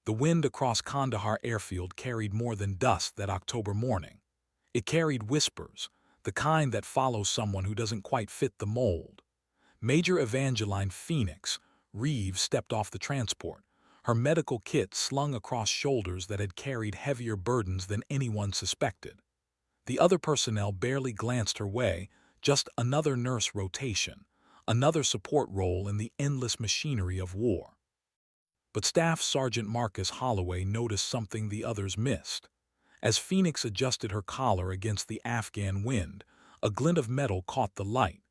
The wind across Kandahar airfield carried more than dust that October morning. It carried whispers, the kind that follows someone who doesn't quite fit the mold. Major Evangeline Phoenix Reeves stepped off the transport, her medical kit slung across shoulders that had carried heavier burdens than anyone suspected. The other personnel barely glanced her way, just another nurse rotation, another support role in the endless machinery of war. But Staff Sergeant Marcus Holloway noticed something the others missed. As Phoenix adjusted her collar against the Afghan wind, a glint of metal caught the light.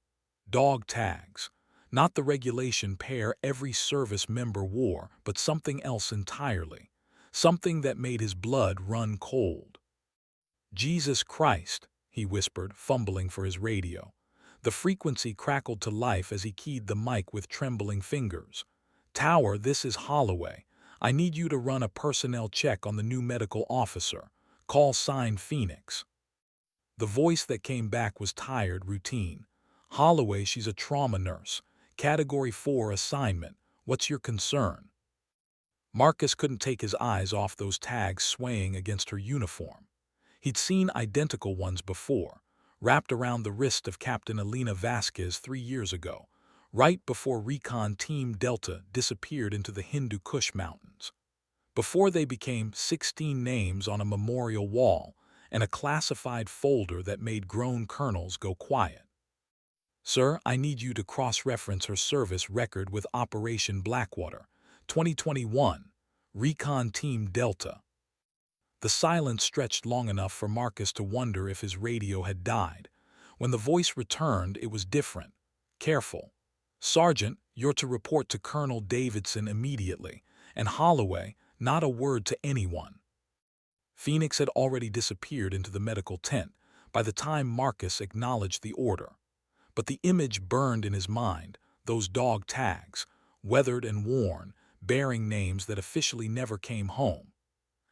Dog tags. Not the regulation pair every service member wore, but something else entirely. Something that made his blood run cold. "Jesus Christ," he whispered, fumbling for his radio. The frequency crackled to life as he keyed the mic with trembling fingers. "Tower, this is Holloway. I need you to run a personnel check on the new medical officer. Call sign Phoenix." The voice that came back was tired, routine. "Holloway, she's a trauma nurse. Category 4 assignment. What's your concern?" Marcus couldn't take his eyes off those tags swaying against her uniform. He'd seen identical ones before, wrapped around the wrist of Captain Elena Vasquez 3 years ago, right before Recon Team Delta disappeared into the Hindu Kush Mountains. Before they became 16 names on a memorial wall and a classified folder that made grown colonels go quiet. "Sir, I need you to cross-reference her service record with Operation Blackwater, 2021, Recon Team Delta." The silence stretched long enough for Marcus to wonder if his radio had died. When the voice returned, it was different. Careful. "Sergeant, you're to report to Colonel Davidson immediately, and Holloway, not a word to anyone." Phoenix had already disappeared into the medical tent by the time Marcus acknowledged the order. But the image burned in his mind, those dog tags, weathered and worn, bearing names that officially never came home.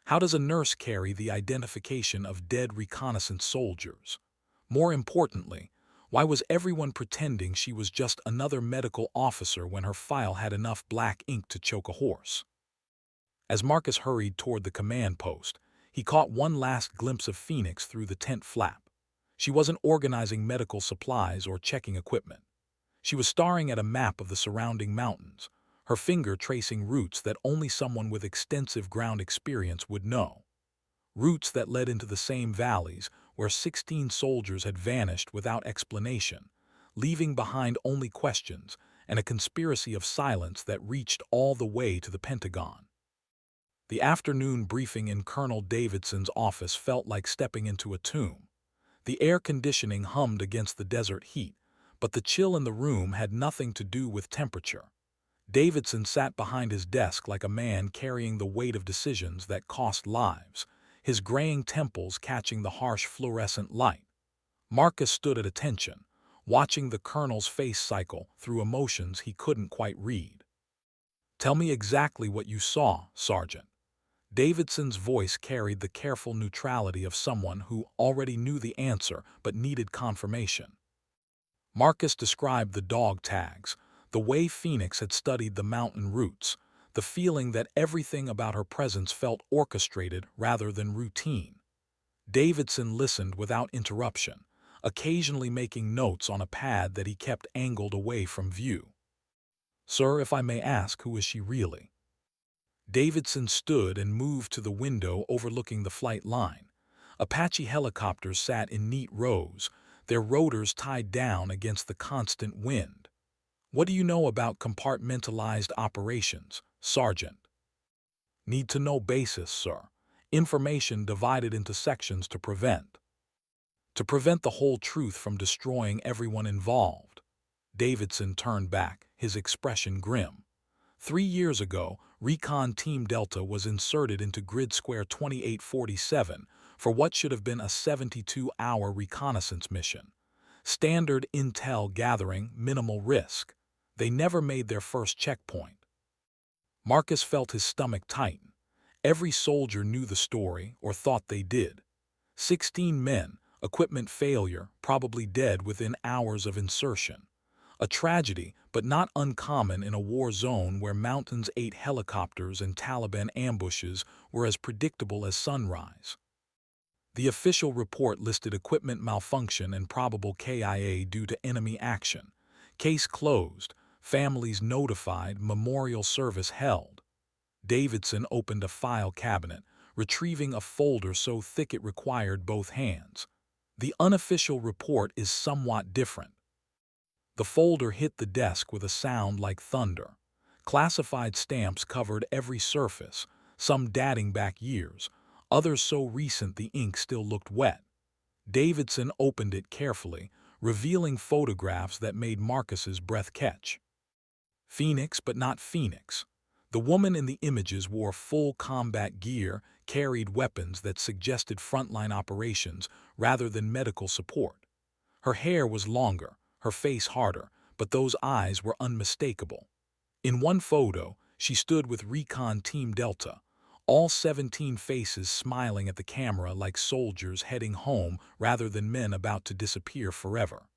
How does a nurse carry the identification of dead reconnaissance soldiers? More importantly, why was everyone pretending she was just another medical officer when her file had enough black ink to choke a horse? As Marcus hurried toward the command post, he caught one last glimpse of Phoenix through the tent flap. She wasn't organizing medical supplies or checking equipment. She was staring at a map of the surrounding mountains, her finger tracing routes that only someone with extensive ground experience would know. Routes that led into the same valleys where 16 soldiers had vanished without explanation, leaving behind only questions and a conspiracy of silence that reached all the way to the Pentagon. The afternoon briefing in Colonel Davidson's office felt like stepping into a tomb. The air conditioning hummed against the desert heat, but the chill in the room had nothing to do with temperature. Davidson sat behind his desk like a man carrying the weight of decisions that cost lives, his graying temples catching the harsh fluorescent light. Marcus stood at attention, watching the colonel's face cycle through emotions he couldn't quite read. "Tell me exactly what you saw, Sergeant." Davidson's voice carried the careful neutrality of someone who already knew the answer but needed confirmation. Marcus described the dog tags, the way Phoenix had studied the mountain routes, the feeling that everything about her presence felt orchestrated rather than routine. Davidson listened without interruption, occasionally making notes on a pad that he kept angled away from view. "Sir, if I may ask, who is she really?" Davidson stood and moved to the window overlooking the flight line. Apache helicopters sat in neat rows, their rotors tied down against the constant wind. "What do you know about compartmentalized operations, Sergeant?" "Need-to-know basis, sir. Information divided into sections to prevent the whole truth from destroying everyone involved." Davidson turned back, his expression grim. 3 years ago, Recon Team Delta was inserted into Grid Square 2847 for what should have been a 72-hour reconnaissance mission. Standard intel gathering, minimal risk. They never made their first checkpoint. Marcus felt his stomach tighten. Every soldier knew the story, or thought they did. 16 men, equipment failure, probably dead within hours of insertion. A tragedy, but not uncommon in a war zone where mountains ate helicopters and Taliban ambushes were as predictable as sunrise. The official report listed equipment malfunction and probable KIA due to enemy action. Case closed, families notified, memorial service held. Davidson opened a file cabinet, retrieving a folder so thick it required both hands. The unofficial report is somewhat different. The folder hit the desk with a sound like thunder. Classified stamps covered every surface, some dating back years, others so recent the ink still looked wet. Davidson opened it carefully, revealing photographs that made Marcus's breath catch. Phoenix, but not Phoenix. The woman in the images wore full combat gear, carried weapons that suggested frontline operations rather than medical support. Her hair was longer, her face harder, but those eyes were unmistakable. In one photo, she stood with Recon Team Delta, all 17 faces smiling at the camera like soldiers heading home rather than men about to disappear forever.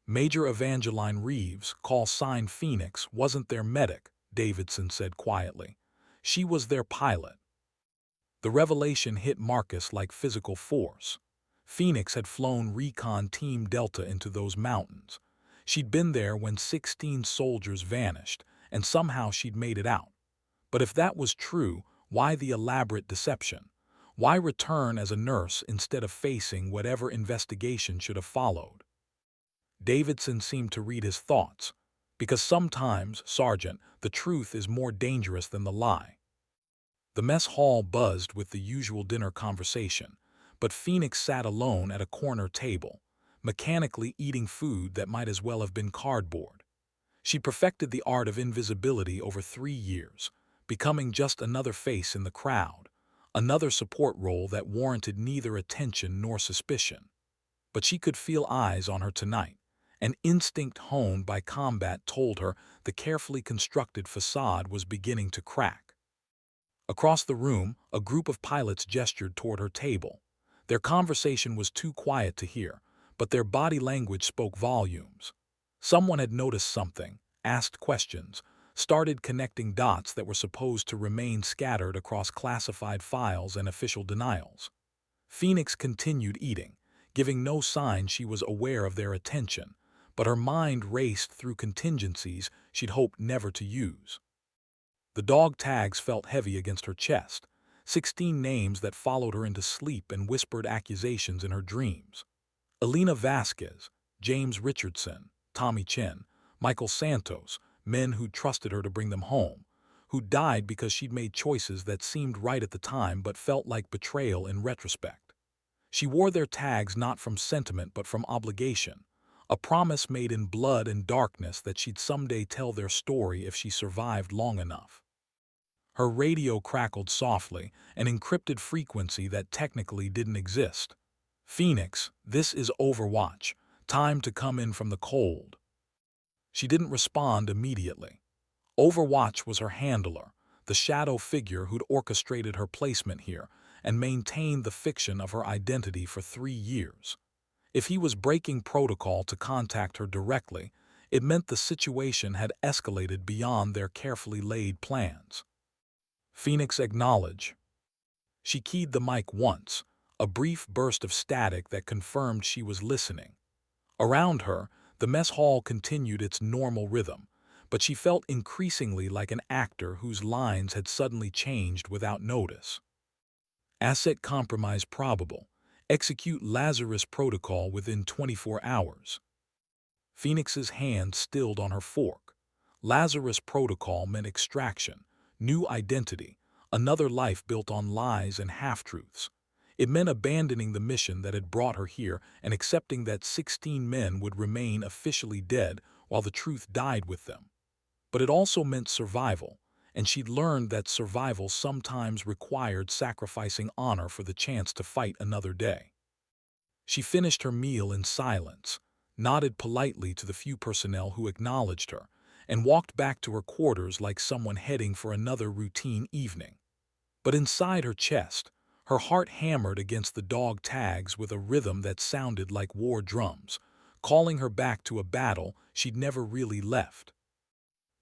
Major Evangeline Reeves, call sign Phoenix, wasn't their medic, Davidson said quietly. She was their pilot. The revelation hit Marcus like physical force. Phoenix had flown Recon Team Delta into those mountains. She'd been there when 16 soldiers vanished, and somehow she'd made it out. But if that was true, why the elaborate deception? Why return as a nurse instead of facing whatever investigation should have followed? Davidson seemed to read his thoughts. Because sometimes, Sergeant, the truth is more dangerous than the lie. The mess hall buzzed with the usual dinner conversation, but Phoenix sat alone at a corner table, mechanically eating food that might as well have been cardboard. She perfected the art of invisibility over 3 years, becoming just another face in the crowd, another support role that warranted neither attention nor suspicion. But she could feel eyes on her tonight. An instinct honed by combat told her the carefully constructed facade was beginning to crack. Across the room, a group of pilots gestured toward her table. Their conversation was too quiet to hear, but their body language spoke volumes. Someone had noticed something, asked questions, started connecting dots that were supposed to remain scattered across classified files and official denials. Phoenix continued eating, giving no sign she was aware of their attention, but her mind raced through contingencies she'd hoped never to use. The dog tags felt heavy against her chest, 16 names that followed her into sleep and whispered accusations in her dreams. Elena Vasquez, James Richardson, Tommy Chin, Michael Santos, men who'd trusted her to bring them home, who died because she'd made choices that seemed right at the time but felt like betrayal in retrospect. She wore their tags not from sentiment but from obligation, a promise made in blood and darkness that she'd someday tell their story if she survived long enough. Her radio crackled softly, an encrypted frequency that technically didn't exist. Phoenix, this is Overwatch. Time to come in from the cold. She didn't respond immediately. Overwatch was her handler, the shadow figure who'd orchestrated her placement here and maintained the fiction of her identity for 3 years. If he was breaking protocol to contact her directly, it meant the situation had escalated beyond their carefully laid plans. Phoenix acknowledged. She keyed the mic once, a brief burst of static that confirmed she was listening. Around her, the mess hall continued its normal rhythm, but she felt increasingly like an actor whose lines had suddenly changed without notice. Asset compromise probable. Execute Lazarus protocol within 24 hours. Phoenix's hand stilled on her fork. Lazarus protocol meant extraction, new identity, another life built on lies and half-truths. It meant abandoning the mission that had brought her here and accepting that 16 men would remain officially dead while the truth died with them. But it also meant survival, and she'd learned that survival sometimes required sacrificing honor for the chance to fight another day. She finished her meal in silence, nodded politely to the few personnel who acknowledged her, and walked back to her quarters like someone heading for another routine evening. But inside her chest, her heart hammered against the dog tags with a rhythm that sounded like war drums, calling her back to a battle she'd never really left.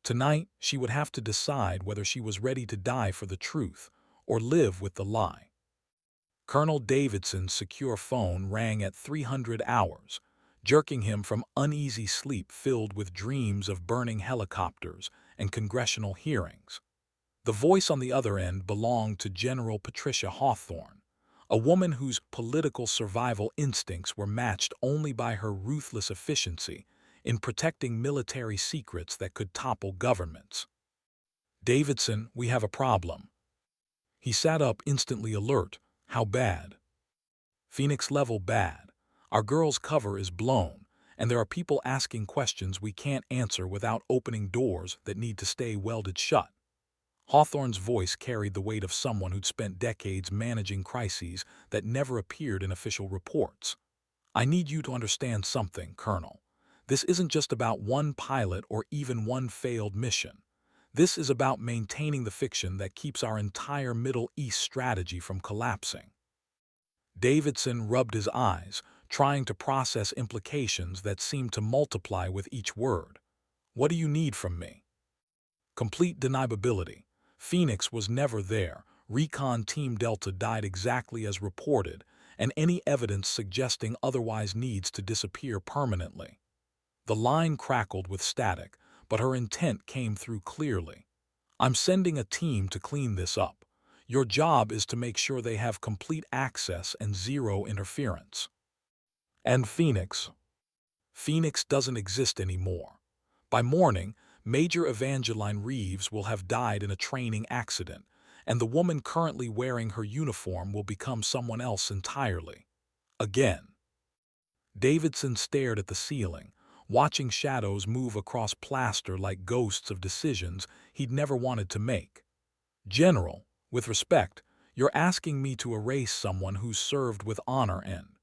Tonight, she would have to decide whether she was ready to die for the truth or live with the lie. Colonel Davidson's secure phone rang at 300 hours, jerking him from uneasy sleep filled with dreams of burning helicopters and congressional hearings. The voice on the other end belonged to General Patricia Hawthorne, a woman whose political survival instincts were matched only by her ruthless efficiency in protecting military secrets that could topple governments. "Davidson, we have a problem." He sat up, instantly alert. "How bad?" "Phoenix level bad. Our girl's cover is blown, and there are people asking questions we can't answer without opening doors that need to stay welded shut." Hawthorne's voice carried the weight of someone who'd spent decades managing crises that never appeared in official reports. "I need you to understand something, Colonel. This isn't just about one pilot or even one failed mission. This is about maintaining the fiction that keeps our entire Middle East strategy from collapsing." Davidson rubbed his eyes, trying to process implications that seemed to multiply with each word. "What do you need from me?" "Complete deniability. Phoenix was never there. Recon Team Delta died exactly as reported, and any evidence suggesting otherwise needs to disappear permanently." The line crackled with static, but her intent came through clearly. "I'm sending a team to clean this up. Your job is to make sure they have complete access and zero interference." "And Phoenix?" "Phoenix doesn't exist anymore. By morning, Major Evangeline Reeves will have died in a training accident, and the woman currently wearing her uniform will become someone else entirely. Again." Davidson stared at the ceiling, watching shadows move across plaster like ghosts of decisions he'd never wanted to make. "General, with respect, you're asking me to erase someone who's served with honor and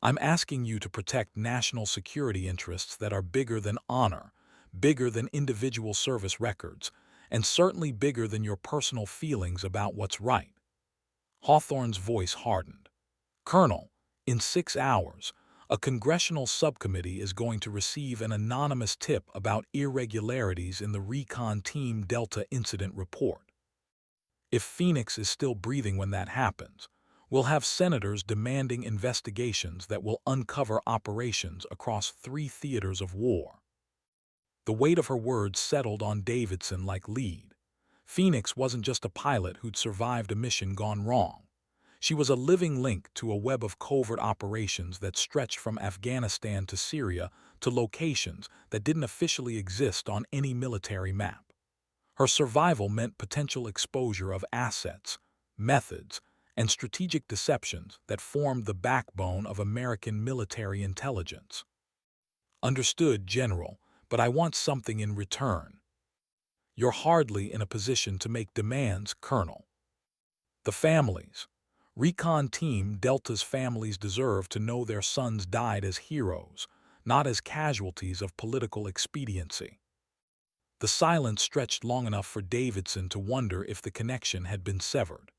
I'm asking you to protect national security interests that are bigger than honor, bigger than individual service records, and certainly bigger than your personal feelings about what's right." Hawthorne's voice hardened. "Colonel, in 6 hours, a congressional subcommittee is going to receive an anonymous tip about irregularities in the Recon Team Delta incident report. If Phoenix is still breathing when that happens, we'll have senators demanding investigations that will uncover operations across 3 theaters of war." The weight of her words settled on Davidson like lead. Phoenix wasn't just a pilot who'd survived a mission gone wrong. She was a living link to a web of covert operations that stretched from Afghanistan to Syria to locations that didn't officially exist on any military map. Her survival meant potential exposure of assets, methods, and strategic deceptions that formed the backbone of American military intelligence. "Understood, General, but I want something in return." "You're hardly in a position to make demands, Colonel." "The families. Recon Team Delta's families deserve to know their sons died as heroes, not as casualties of political expediency." The silence stretched long enough for Davidson to wonder if the connection had been severed.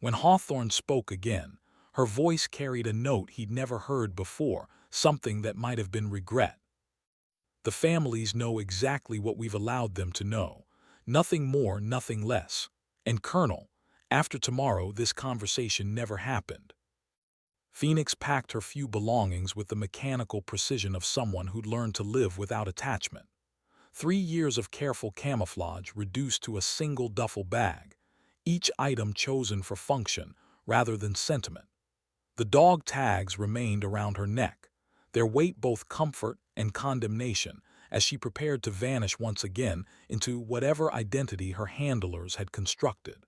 When Hawthorne spoke again, her voice carried a note he'd never heard before, something that might have been regret. "The families know exactly what we've allowed them to know. Nothing more, nothing less. And Colonel, after tomorrow this conversation never happened." Phoenix packed her few belongings with the mechanical precision of someone who'd learned to live without attachment. 3 years of careful camouflage reduced to a single duffel bag, each item chosen for function rather than sentiment. The dog tags remained around her neck, their weight both comfort and condemnation, as she prepared to vanish once again into whatever identity her handlers had constructed.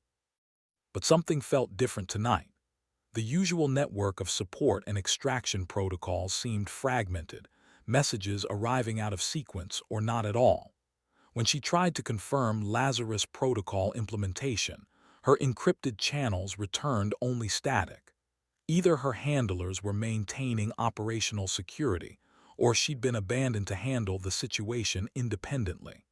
But something felt different tonight. The usual network of support and extraction protocols seemed fragmented, messages arriving out of sequence or not at all. When she tried to confirm Lazarus protocol implementation, her encrypted channels returned only static. Either her handlers were maintaining operational security, or she'd been abandoned to handle the situation independently.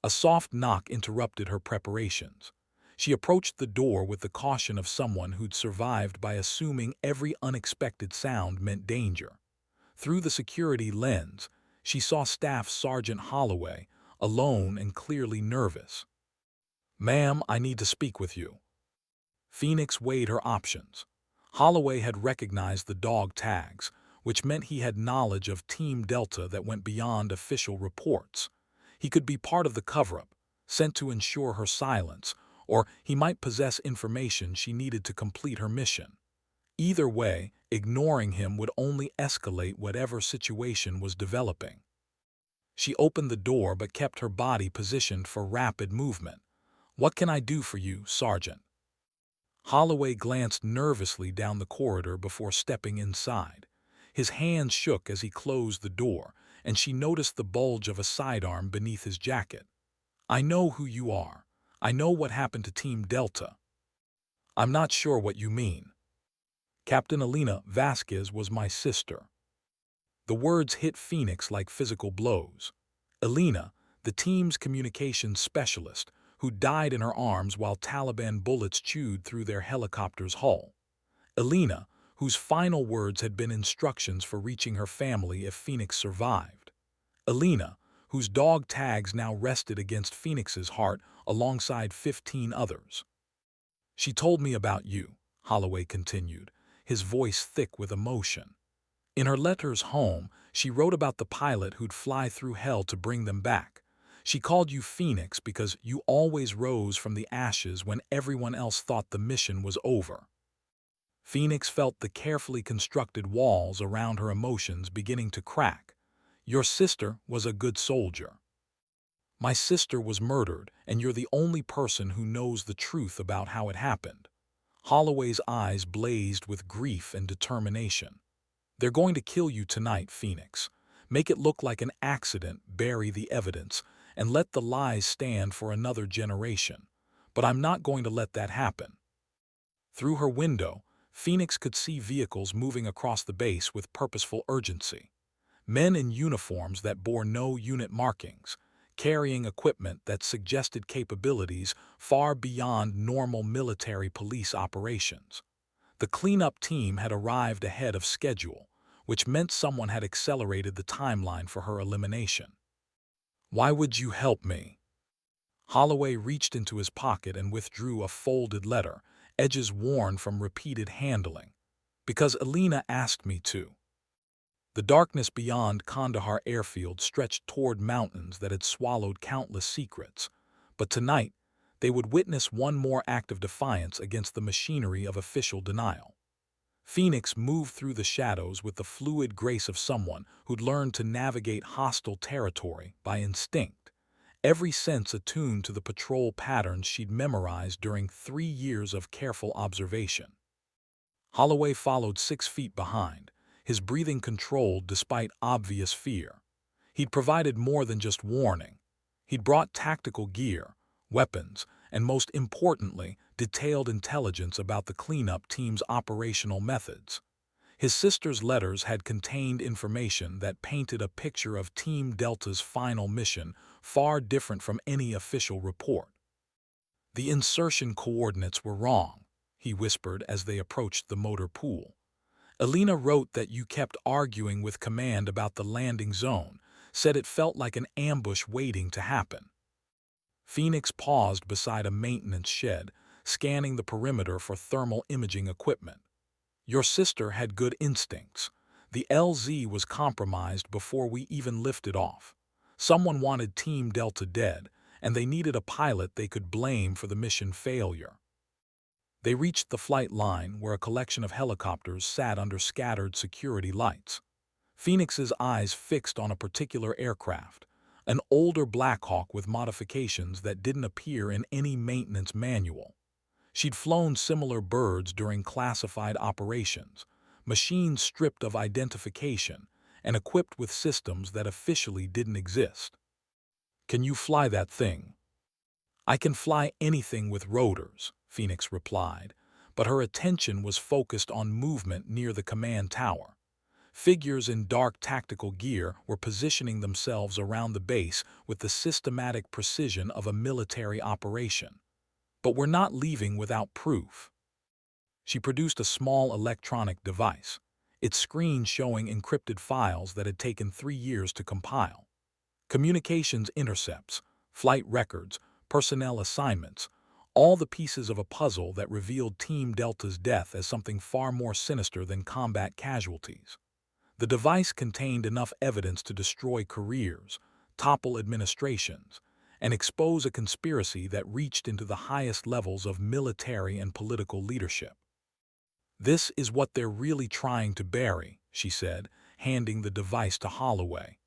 A soft knock interrupted her preparations. She approached the door with the caution of someone who'd survived by assuming every unexpected sound meant danger. Through the security lens, she saw Staff Sergeant Holloway, alone and clearly nervous. "Ma'am, I need to speak with you." Phoenix weighed her options. Holloway had recognized the dog tags, which meant he had knowledge of Team Delta that went beyond official reports. He could be part of the cover-up, sent to ensure her silence, or he might possess information she needed to complete her mission. Either way, ignoring him would only escalate whatever situation was developing. She opened the door but kept her body positioned for rapid movement. "What can I do for you, Sergeant?" Holloway glanced nervously down the corridor before stepping inside. His hands shook as he closed the door, and she noticed the bulge of a sidearm beneath his jacket. "I know who you are. I know what happened to Team Delta." "I'm not sure what you mean." "Captain Elena Vasquez was my sister." The words hit Phoenix like physical blows. Elena, the team's communications specialist, who died in her arms while Taliban bullets chewed through their helicopter's hull. Elena, whose final words had been instructions for reaching her family if Phoenix survived. Elena, whose dog tags now rested against Phoenix's heart alongside 15 others. "She told me about you," Holloway continued, his voice thick with emotion. "In her letters home, she wrote about the pilot who'd fly through hell to bring them back. She called you Phoenix because you always rose from the ashes when everyone else thought the mission was over." Phoenix felt the carefully constructed walls around her emotions beginning to crack. "Your sister was a good soldier." "My sister was murdered, and you're the only person who knows the truth about how it happened." Holloway's eyes blazed with grief and determination. "They're going to kill you tonight, Phoenix. Make it look like an accident, bury the evidence, and let the lies stand for another generation. But I'm not going to let that happen." Through her window, Phoenix could see vehicles moving across the base with purposeful urgency. Men in uniforms that bore no unit markings, carrying equipment that suggested capabilities far beyond normal military police operations. The cleanup team had arrived ahead of schedule, which meant someone had accelerated the timeline for her elimination. "Why would you help me?" Holloway reached into his pocket and withdrew a folded letter, edges worn from repeated handling. "Because Elena asked me to." The darkness beyond Kandahar airfield stretched toward mountains that had swallowed countless secrets, but tonight they would witness one more act of defiance against the machinery of official denial. Phoenix moved through the shadows with the fluid grace of someone who'd learned to navigate hostile territory by instinct, every sense attuned to the patrol patterns she'd memorized during 3 years of careful observation. Holloway followed 6 feet behind, his breathing controlled despite obvious fear. He'd provided more than just warning. He'd brought tactical gear, weapons, and most importantly, detailed intelligence about the cleanup team's operational methods. His sister's letters had contained information that painted a picture of Team Delta's final mission far different from any official report. "The insertion coordinates were wrong," he whispered as they approached the motor pool. "Elena wrote that you kept arguing with command about the landing zone, said it felt like an ambush waiting to happen." Phoenix paused beside a maintenance shed, scanning the perimeter for thermal imaging equipment. "Your sister had good instincts. The LZ was compromised before we even lifted off. Someone wanted Team Delta dead, and they needed a pilot they could blame for the mission failure." They reached the flight line where a collection of helicopters sat under scattered security lights. Phoenix's eyes fixed on a particular aircraft, an older Black Hawk with modifications that didn't appear in any maintenance manual. She'd flown similar birds during classified operations, machines stripped of identification and equipped with systems that officially didn't exist. "Can you fly that thing?" "I can fly anything with rotors," Phoenix replied, but her attention was focused on movement near the command tower. Figures in dark tactical gear were positioning themselves around the base with the systematic precision of a military operation. "But we're not leaving without proof." She produced a small electronic device. its screen showing encrypted files that had taken 3 years to compile. Communications intercepts, flight records, personnel assignments, all the pieces of a puzzle that revealed Team Delta's death as something far more sinister than combat casualties. The device contained enough evidence to destroy careers, topple administrations, and expose a conspiracy that reached into the highest levels of military and political leadership. "This is what they're really trying to bury," she said, handing the device to Holloway.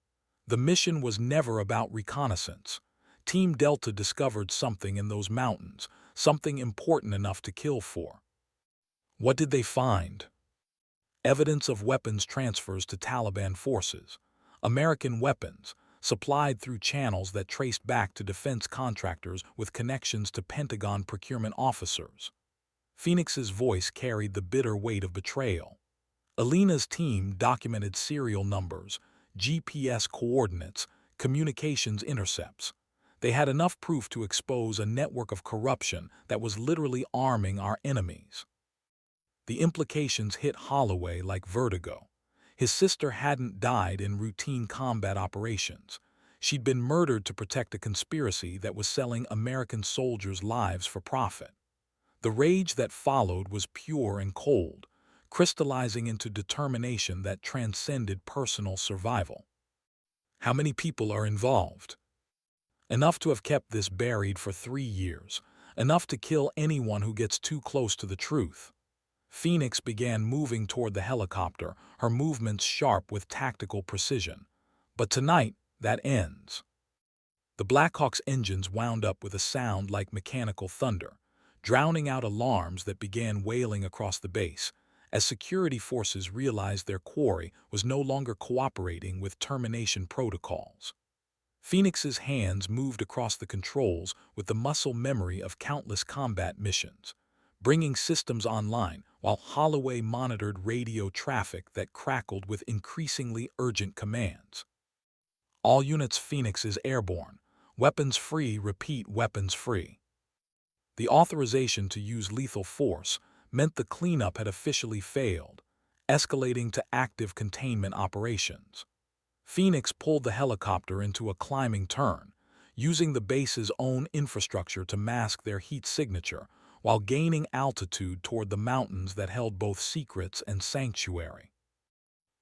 "The mission was never about reconnaissance. Team Delta discovered something in those mountains, something important enough to kill for." "What did they find?" "Evidence of weapons transfers to Taliban forces. American weapons, supplied through channels that traced back to defense contractors with connections to Pentagon procurement officers." Phoenix's voice carried the bitter weight of betrayal. Alina's team documented serial numbers, GPS coordinates, communications intercepts. They had enough proof to expose a network of corruption that was literally arming our enemies. The implications hit Holloway like vertigo. His sister hadn't died in routine combat operations. She'd been murdered to protect a conspiracy that was selling American soldiers' lives for profit. The rage that followed was pure and cold, crystallizing into determination that transcended personal survival. "How many people are involved?" "Enough to have kept this buried for 3 years, enough to kill anyone who gets too close to the truth." Phoenix began moving toward the helicopter, her movements sharp with tactical precision. "But tonight, that ends." The Blackhawk's engines wound up with a sound like mechanical thunder, drowning out alarms that began wailing across the base, as security forces realized their quarry was no longer cooperating with termination protocols. Phoenix's hands moved across the controls with the muscle memory of countless combat missions, bringing systems online while Holloway monitored radio traffic that crackled with increasingly urgent commands. "All units, Phoenix is airborne. Weapons free, repeat, weapons free." The authorization to use lethal force meant the cleanup had officially failed, escalating to active containment operations. Phoenix pulled the helicopter into a climbing turn, using the base's own infrastructure to mask their heat signature while gaining altitude toward the mountains that held both secrets and sanctuary.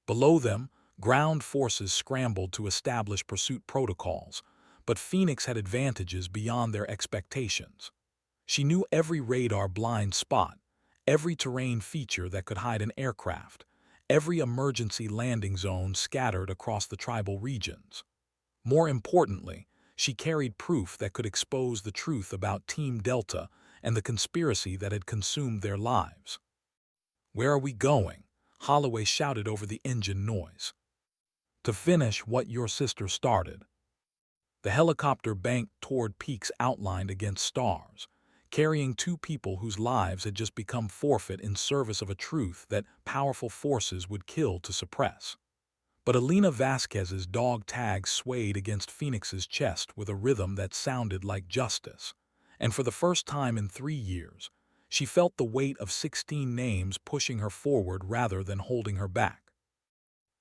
Below them, ground forces scrambled to establish pursuit protocols, but Phoenix had advantages beyond their expectations. She knew every radar blind spot, every terrain feature that could hide an aircraft, every emergency landing zone scattered across the tribal regions. More importantly, she carried proof that could expose the truth about Team Delta and the conspiracy that had consumed their lives. "Where are we going?" Holloway shouted over the engine noise. "To finish what your sister started." The helicopter banked toward peaks outlined against stars, carrying two people whose lives had just become forfeit in service of a truth that powerful forces would kill to suppress. But Alina Vasquez's dog tag swayed against Phoenix's chest with a rhythm that sounded like justice, and for the first time in 3 years, she felt the weight of 16 names pushing her forward rather than holding her back.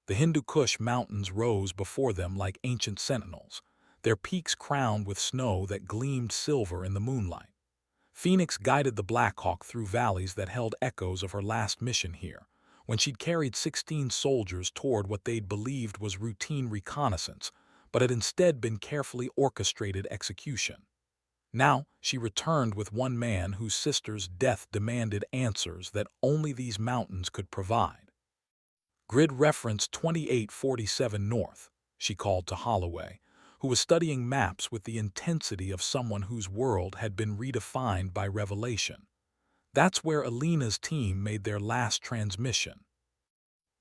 The Hindu Kush mountains rose before them like ancient sentinels, their peaks crowned with snow that gleamed silver in the moonlight. Phoenix guided the Blackhawk through valleys that held echoes of her last mission here, when she'd carried 16 soldiers toward what they'd believed was routine reconnaissance, but had instead been carefully orchestrated execution. Now she returned with one man whose sister's death demanded answers that only these mountains could provide. "Grid reference 2847 North," she called to Holloway, who was studying maps with the intensity of someone whose world had been redefined by revelation. "That's where Alina's team made their last transmission."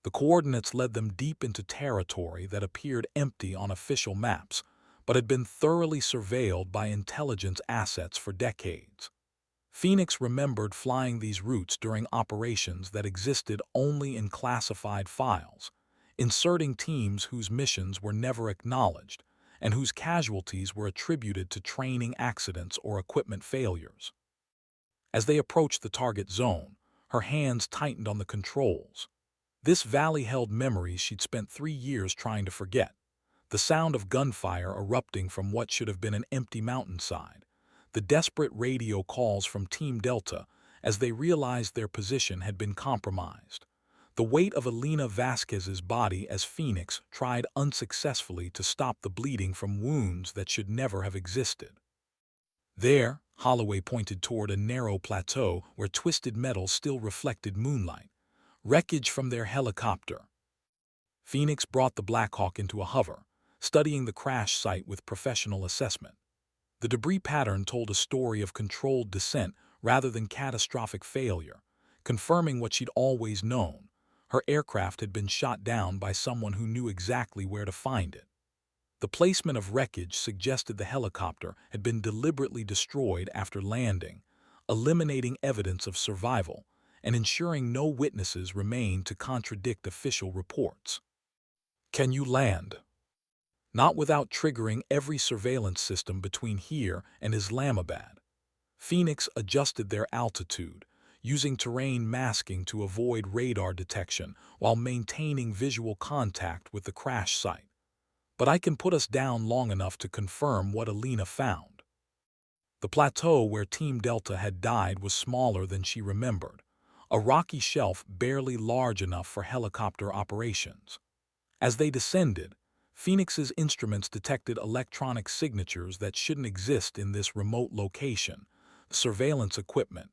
The coordinates led them deep into territory that appeared empty on official maps, but had been thoroughly surveilled by intelligence assets for decades. Phoenix remembered flying these routes during operations that existed only in classified files, inserting teams whose missions were never acknowledged and whose casualties were attributed to training accidents or equipment failures. As they approached the target zone, her hands tightened on the controls. This valley held memories she'd spent 3 years trying to forget. The sound of gunfire erupting from what should have been an empty mountainside. The desperate radio calls from Team Delta as they realized their position had been compromised. The weight of Elena Vasquez's body as Phoenix tried unsuccessfully to stop the bleeding from wounds that should never have existed. There, Holloway pointed toward a narrow plateau where twisted metal still reflected moonlight. Wreckage from their helicopter. Phoenix brought the Black Hawk into a hover, studying the crash site with professional assessment. The debris pattern told a story of controlled descent rather than catastrophic failure, confirming what she'd always known. Her aircraft had been shot down by someone who knew exactly where to find it. The placement of wreckage suggested the helicopter had been deliberately destroyed after landing, eliminating evidence of survival and ensuring no witnesses remained to contradict official reports. Can you land? Not without triggering every surveillance system between here and Islamabad. Phoenix adjusted their altitude, using terrain masking to avoid radar detection while maintaining visual contact with the crash site. But I can put us down long enough to confirm what Elena found. The plateau where Team Delta had died was smaller than she remembered, a rocky shelf barely large enough for helicopter operations. As they descended, Phoenix's instruments detected electronic signatures that shouldn't exist in this remote location: surveillance equipment,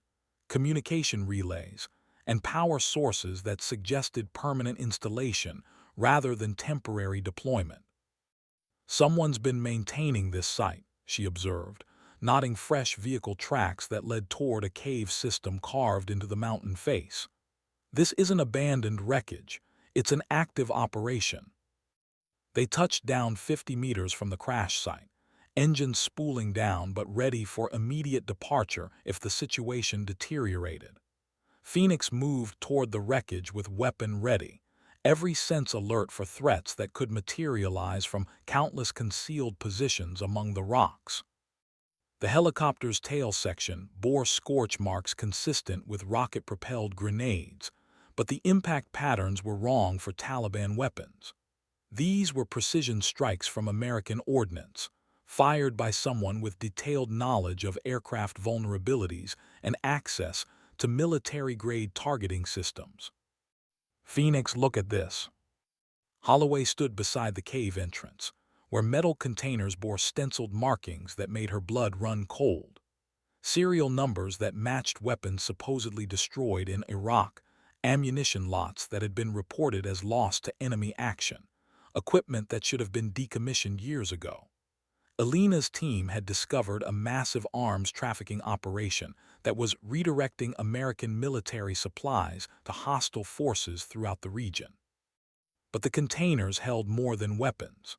communication relays, and power sources that suggested permanent installation rather than temporary deployment. Someone's been maintaining this site, she observed, noting fresh vehicle tracks that led toward a cave system carved into the mountain face. This isn't abandoned wreckage, it's an active operation. They touched down 50 meters from the crash site, engines spooling down but ready for immediate departure if the situation deteriorated. Phoenix moved toward the wreckage with weapon ready, every sense alert for threats that could materialize from countless concealed positions among the rocks. The helicopter's tail section bore scorch marks consistent with rocket-propelled grenades, but the impact patterns were wrong for Taliban weapons. These were precision strikes from American ordnance, fired by someone with detailed knowledge of aircraft vulnerabilities and access to military-grade targeting systems. Phoenix, look at this. Holloway stood beside the cave entrance, where metal containers bore stenciled markings that made her blood run cold. Serial numbers that matched weapons supposedly destroyed in Iraq, ammunition lots that had been reported as lost to enemy action, equipment that should have been decommissioned years ago. Elena's team had discovered a massive arms trafficking operation that was redirecting American military supplies to hostile forces throughout the region. But the containers held more than weapons.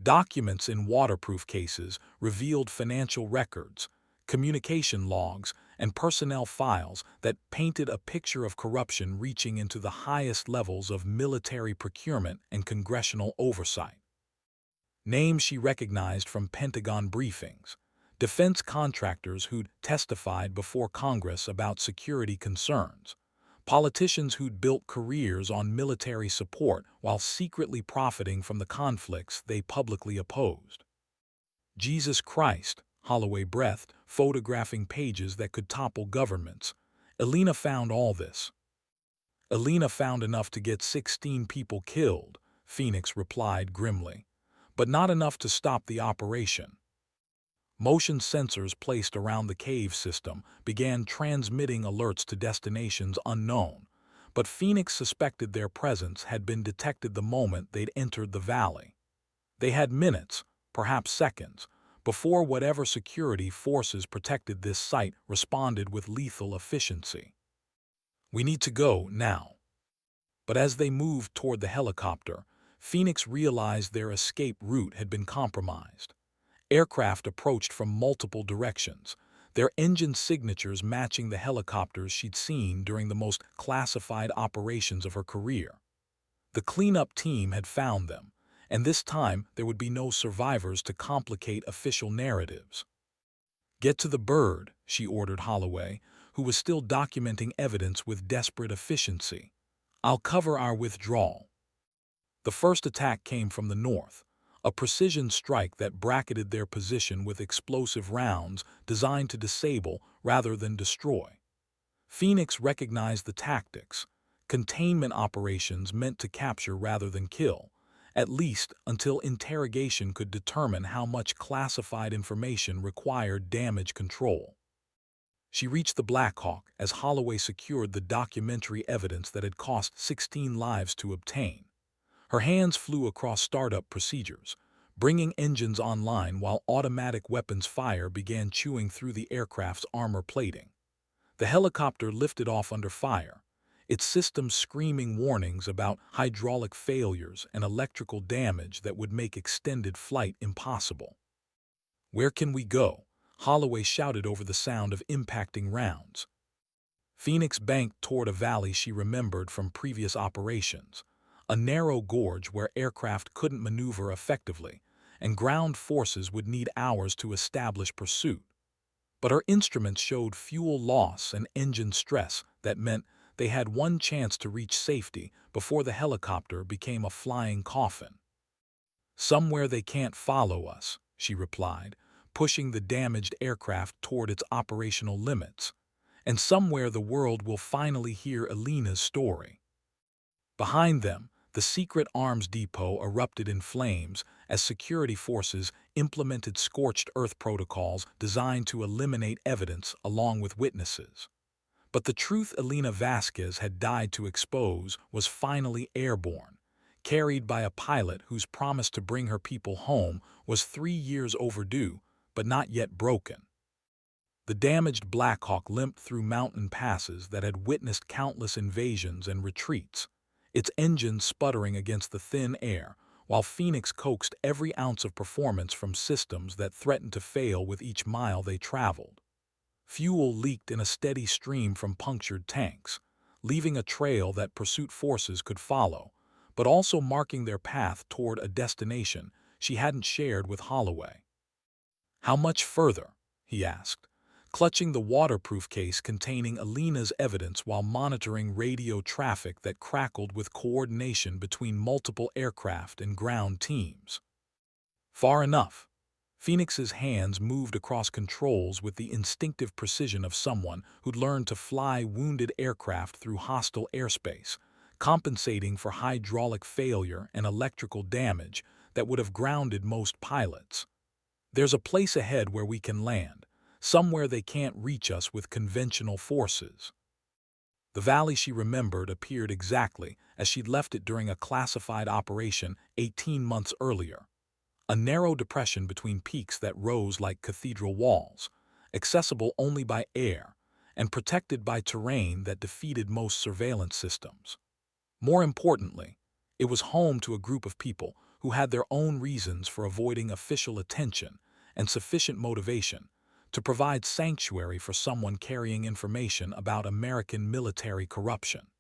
Documents in waterproof cases revealed financial records, communication logs, and personnel files that painted a picture of corruption reaching into the highest levels of military procurement and congressional oversight. Names she recognized from Pentagon briefings, defense contractors who'd testified before Congress about security concerns, politicians who'd built careers on military support while secretly profiting from the conflicts they publicly opposed. Jesus Christ, Holloway breathed, photographing pages that could topple governments. Elena found all this. Elena found enough to get 16 people killed, Phoenix replied grimly, but not enough to stop the operation. Motion sensors placed around the cave system began transmitting alerts to destinations unknown, but Phoenix suspected their presence had been detected the moment they'd entered the valley. They had minutes, perhaps seconds, before whatever security forces protected this site responded with lethal efficiency. We need to go now. But as they moved toward the helicopter, Phoenix realized their escape route had been compromised. Aircraft approached from multiple directions, their engine signatures matching the helicopters she'd seen during the most classified operations of her career. The cleanup team had found them, and this time there would be no survivors to complicate official narratives. Get to the bird, she ordered Holloway, who was still documenting evidence with desperate efficiency. I'll cover our withdrawal. The first attack came from the north, a precision strike that bracketed their position with explosive rounds designed to disable rather than destroy. Phoenix recognized the tactics, containment operations meant to capture rather than kill, at least until interrogation could determine how much classified information required damage control. She reached the Black Hawk as Holloway secured the documentary evidence that had cost 16 lives to obtain. Her hands flew across startup procedures, bringing engines online while automatic weapons fire began chewing through the aircraft's armor plating. The helicopter lifted off under fire, its systems screaming warnings about hydraulic failures and electrical damage that would make extended flight impossible. "Where can we go?" Holloway shouted over the sound of impacting rounds. Phoenix banked toward a valley she remembered from previous operations, a narrow gorge where aircraft couldn't maneuver effectively, and ground forces would need hours to establish pursuit. But her instruments showed fuel loss and engine stress that meant they had one chance to reach safety before the helicopter became a flying coffin. "Somewhere they can't follow us," she replied, pushing the damaged aircraft toward its operational limits. "And somewhere the world will finally hear Elena's story." Behind them, the secret arms depot erupted in flames as security forces implemented scorched earth protocols designed to eliminate evidence along with witnesses. But the truth Elena Vasquez had died to expose was finally airborne, carried by a pilot whose promise to bring her people home was 3 years overdue, but not yet broken. The damaged Black Hawk limped through mountain passes that had witnessed countless invasions and retreats, its engine sputtering against the thin air, while Phoenix coaxed every ounce of performance from systems that threatened to fail with each mile they traveled. Fuel leaked in a steady stream from punctured tanks, leaving a trail that pursuit forces could follow, but also marking their path toward a destination she hadn't shared with Holloway. "How much further?" he asked, clutching the waterproof case containing Elena's evidence while monitoring radio traffic that crackled with coordination between multiple aircraft and ground teams. "Far enough." Phoenix's hands moved across controls with the instinctive precision of someone who'd learned to fly wounded aircraft through hostile airspace, compensating for hydraulic failure and electrical damage that would have grounded most pilots. "There's a place ahead where we can land, somewhere they can't reach us with conventional forces." The valley she remembered appeared exactly as she'd left it during a classified operation 18 months earlier. A narrow depression between peaks that rose like cathedral walls, accessible only by air, and protected by terrain that defeated most surveillance systems. More importantly, it was home to a group of people who had their own reasons for avoiding official attention and sufficient motivation to provide sanctuary for someone carrying information about American military corruption.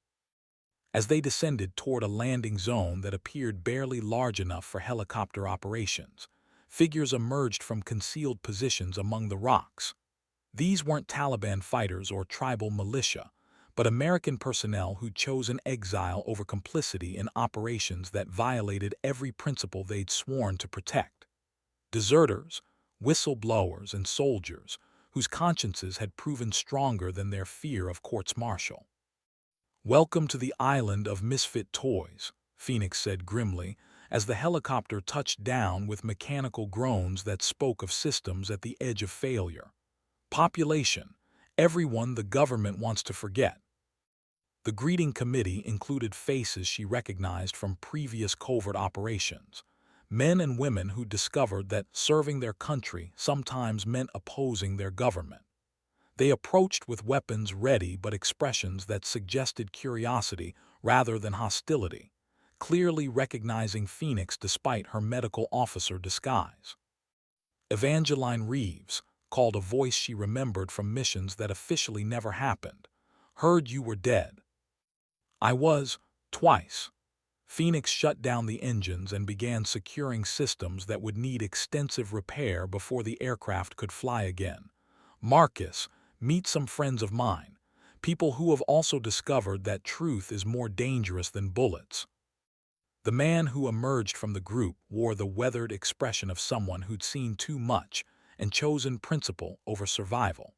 As they descended toward a landing zone that appeared barely large enough for helicopter operations, figures emerged from concealed positions among the rocks. These weren't Taliban fighters or tribal militia, but American personnel who'd chosen exile over complicity in operations that violated every principle they'd sworn to protect. Deserters, whistleblowers, and soldiers whose consciences had proven stronger than their fear of courts-martial. "Welcome to the island of misfit toys," Phoenix said grimly, as the helicopter touched down with mechanical groans that spoke of systems at the edge of failure. "Population, everyone the government wants to forget." The greeting committee included faces she recognized from previous covert operations, men and women who discovered that serving their country sometimes meant opposing their government. They approached with weapons ready but expressions that suggested curiosity rather than hostility, clearly recognizing Phoenix despite her medical officer disguise. Evangeline Reeves, called a voice she remembered from missions that officially never happened, "Heard you were dead." "I was, twice." Phoenix shut down the engines and began securing systems that would need extensive repair before the aircraft could fly again. "Marcus, meet some friends of mine, People who have also discovered that truth is more dangerous than bullets. The man who emerged from the group wore the weathered expression of someone who'd seen too much and chosen principle over survival.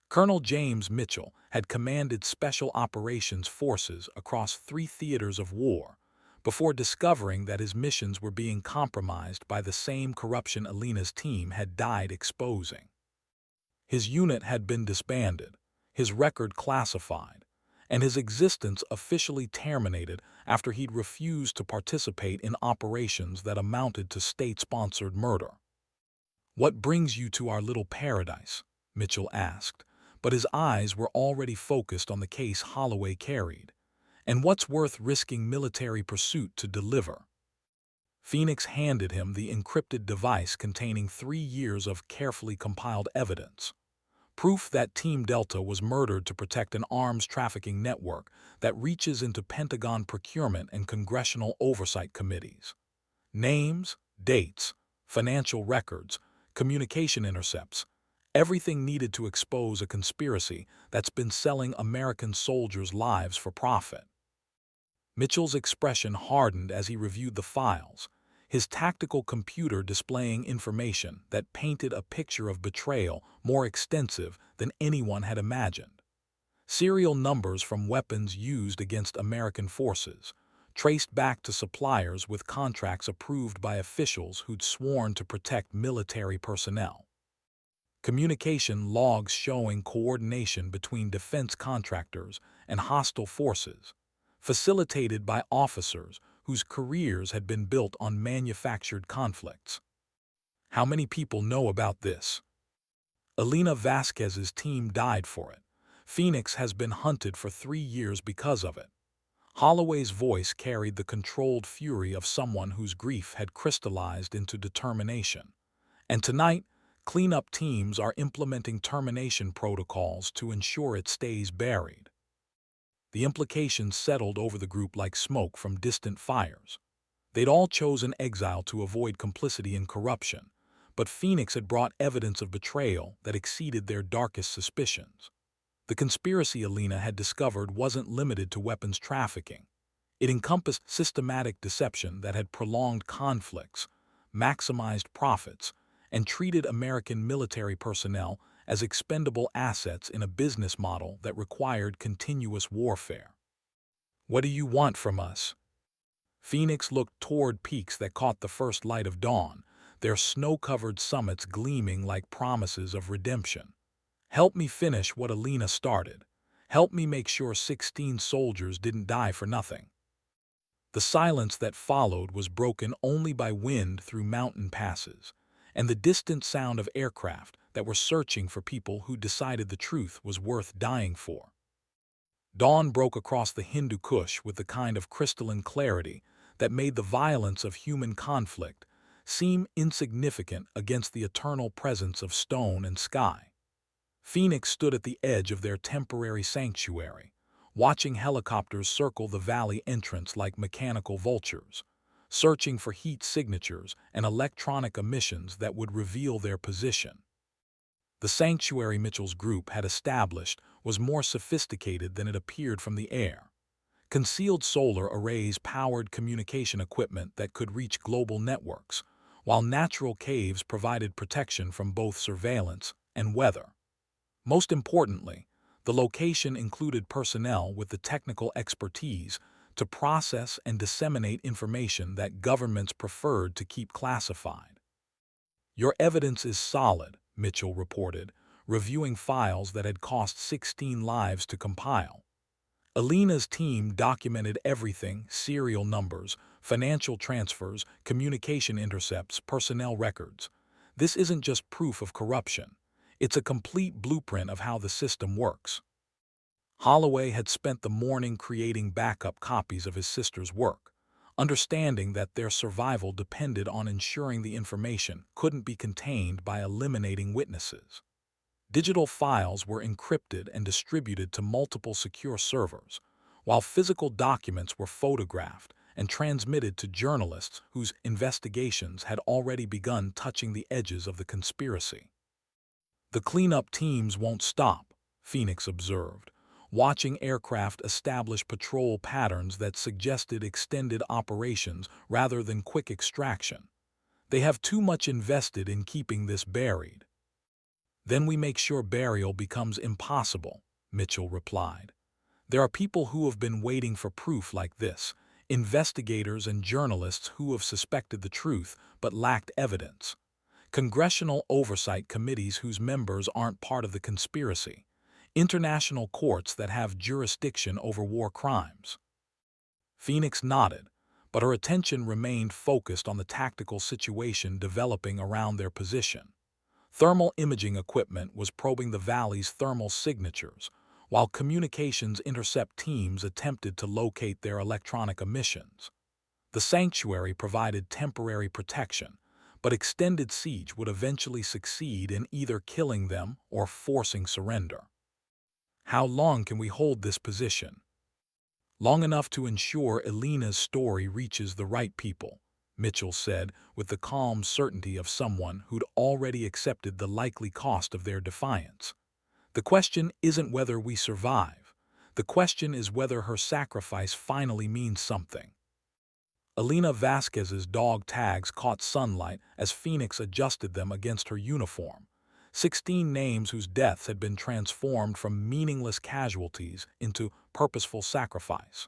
Colonel James Mitchell had commanded Special Operations Forces across 3 theaters of war before discovering that his missions were being compromised by the same corruption Alina's team had died exposing. His unit had been disbanded, his record classified, and his existence officially terminated after he'd refused to participate in operations that amounted to state-sponsored murder. "What brings you to our little paradise?" Mitchell asked, but his eyes were already focused on the case Holloway carried. "And what's worth risking military pursuit to deliver?" Phoenix handed him the encrypted device containing 3 years of carefully compiled evidence. Proof that Team Delta was murdered to protect an arms trafficking network that reaches into Pentagon procurement and congressional oversight committees. Names, dates, financial records, communication intercepts, everything needed to expose a conspiracy that's been selling American soldiers' lives for profit. Mitchell's expression hardened as he reviewed the files, his tactical computer displaying information that painted a picture of betrayal more extensive than anyone had imagined. Serial numbers from weapons used against American forces, traced back to suppliers with contracts approved by officials who'd sworn to protect military personnel. Communication logs showing coordination between defense contractors and hostile forces, facilitated by officers whose careers had been built on manufactured conflicts. How many people know about this? Alina Vasquez's team died for it. Phoenix has been hunted for 3 years because of it. Holloway's voice carried the controlled fury of someone whose grief had crystallized into determination. And tonight, cleanup teams are implementing termination protocols to ensure it stays buried. The implications settled over the group like smoke from distant fires. They'd all chosen exile to avoid complicity in corruption, but Phoenix had brought evidence of betrayal that exceeded their darkest suspicions. The conspiracy Alina had discovered wasn't limited to weapons trafficking. It encompassed systematic deception that had prolonged conflicts, maximized profits, and treated American military personnel as expendable assets in a business model that required continuous warfare. "What do you want from us?" Phoenix looked toward peaks that caught the first light of dawn, their snow-covered summits gleaming like promises of redemption. "Help me finish what Alina started. Help me make sure 16 soldiers didn't die for nothing." The silence that followed was broken only by wind through mountain passes, and the distant sound of aircraft that were searching for people who decided the truth was worth dying for. Dawn broke across the Hindu Kush with the kind of crystalline clarity that made the violence of human conflict seem insignificant against the eternal presence of stone and sky. Phoenix stood at the edge of their temporary sanctuary, watching helicopters circle the valley entrance like mechanical vultures, searching for heat signatures and electronic emissions that would reveal their position. The sanctuary Mitchell's group had established was more sophisticated than it appeared from the air. Concealed solar arrays powered communication equipment that could reach global networks, while natural caves provided protection from both surveillance and weather. Most importantly, the location included personnel with the technical expertise to process and disseminate information that governments preferred to keep classified. "Your evidence is solid," Mitchell reported, reviewing files that had cost 16 lives to compile. Alina's team documented everything: serial numbers, financial transfers, communication intercepts, personnel records. This isn't just proof of corruption. It's a complete blueprint of how the system works. Holloway had spent the morning creating backup copies of his sister's work, understanding that their survival depended on ensuring the information couldn't be contained by eliminating witnesses. Digital files were encrypted and distributed to multiple secure servers, while physical documents were photographed and transmitted to journalists whose investigations had already begun touching the edges of the conspiracy. "The cleanup teams won't stop," Phoenix observed, watching aircraft establish patrol patterns that suggested extended operations rather than quick extraction. They have too much invested in keeping this buried. Then we make sure burial becomes impossible, Mitchell replied. There are people who have been waiting for proof like this, investigators and journalists who have suspected the truth but lacked evidence. Congressional oversight committees whose members aren't part of the conspiracy. International courts that have jurisdiction over war crimes. Phoenix nodded, but her attention remained focused on the tactical situation developing around their position. Thermal imaging equipment was probing the valley's thermal signatures, while communications intercept teams attempted to locate their electronic emissions. The sanctuary provided temporary protection, but extended siege would eventually succeed in either killing them or forcing surrender. How long can we hold this position? Long enough to ensure Elena's story reaches the right people, Mitchell said with the calm certainty of someone who'd already accepted the likely cost of their defiance. The question isn't whether we survive. The question is whether her sacrifice finally means something. Elena Vasquez's dog tags caught sunlight as Phoenix adjusted them against her uniform. 16 names whose deaths had been transformed from meaningless casualties into purposeful sacrifice.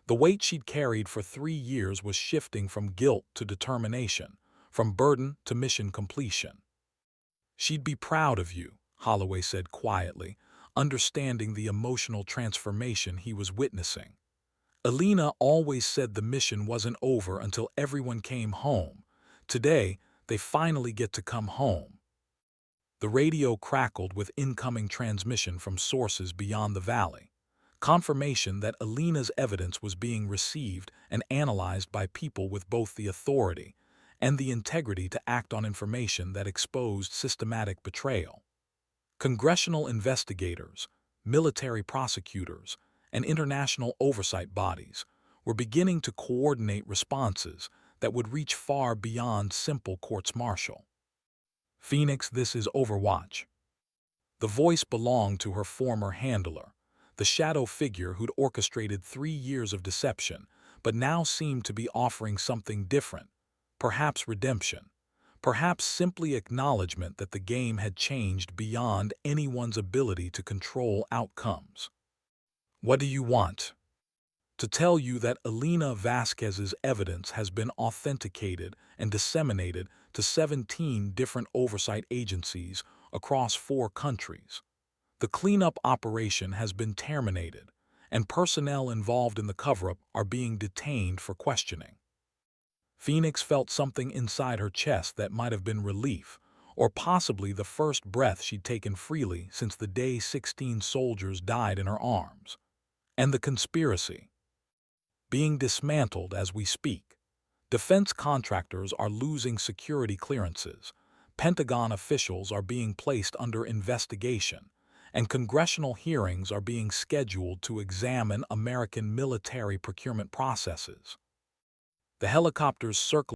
The weight she'd carried for 3 years was shifting from guilt to determination, from burden to mission completion. She'd be proud of you, Holloway said quietly, understanding the emotional transformation he was witnessing. Elena always said the mission wasn't over until everyone came home. Today, they finally get to come home. The radio crackled with incoming transmission from sources beyond the valley. Confirmation that Elena's evidence was being received and analyzed by people with both the authority and the integrity to act on information that exposed systematic betrayal. Congressional investigators, military prosecutors, and international oversight bodies were beginning to coordinate responses that would reach far beyond simple courts-martial. Phoenix, this is Overwatch. The voice belonged to her former handler, the shadow figure who'd orchestrated 3 years of deception, but now seemed to be offering something different, perhaps redemption, perhaps simply acknowledgement that the game had changed beyond anyone's ability to control outcomes. What do you want? To tell you that Elena Vasquez's evidence has been authenticated and disseminated to 17 different oversight agencies across 4 countries. The cleanup operation has been terminated, and personnel involved in the cover-up are being detained for questioning. Phoenix felt something inside her chest that might have been relief, or possibly the first breath she'd taken freely since the day 16 soldiers died in her arms. And the conspiracy. Being dismantled as we speak. Defense contractors are losing security clearances, Pentagon officials are being placed under investigation, and congressional hearings are being scheduled to examine American military procurement processes. The helicopters circling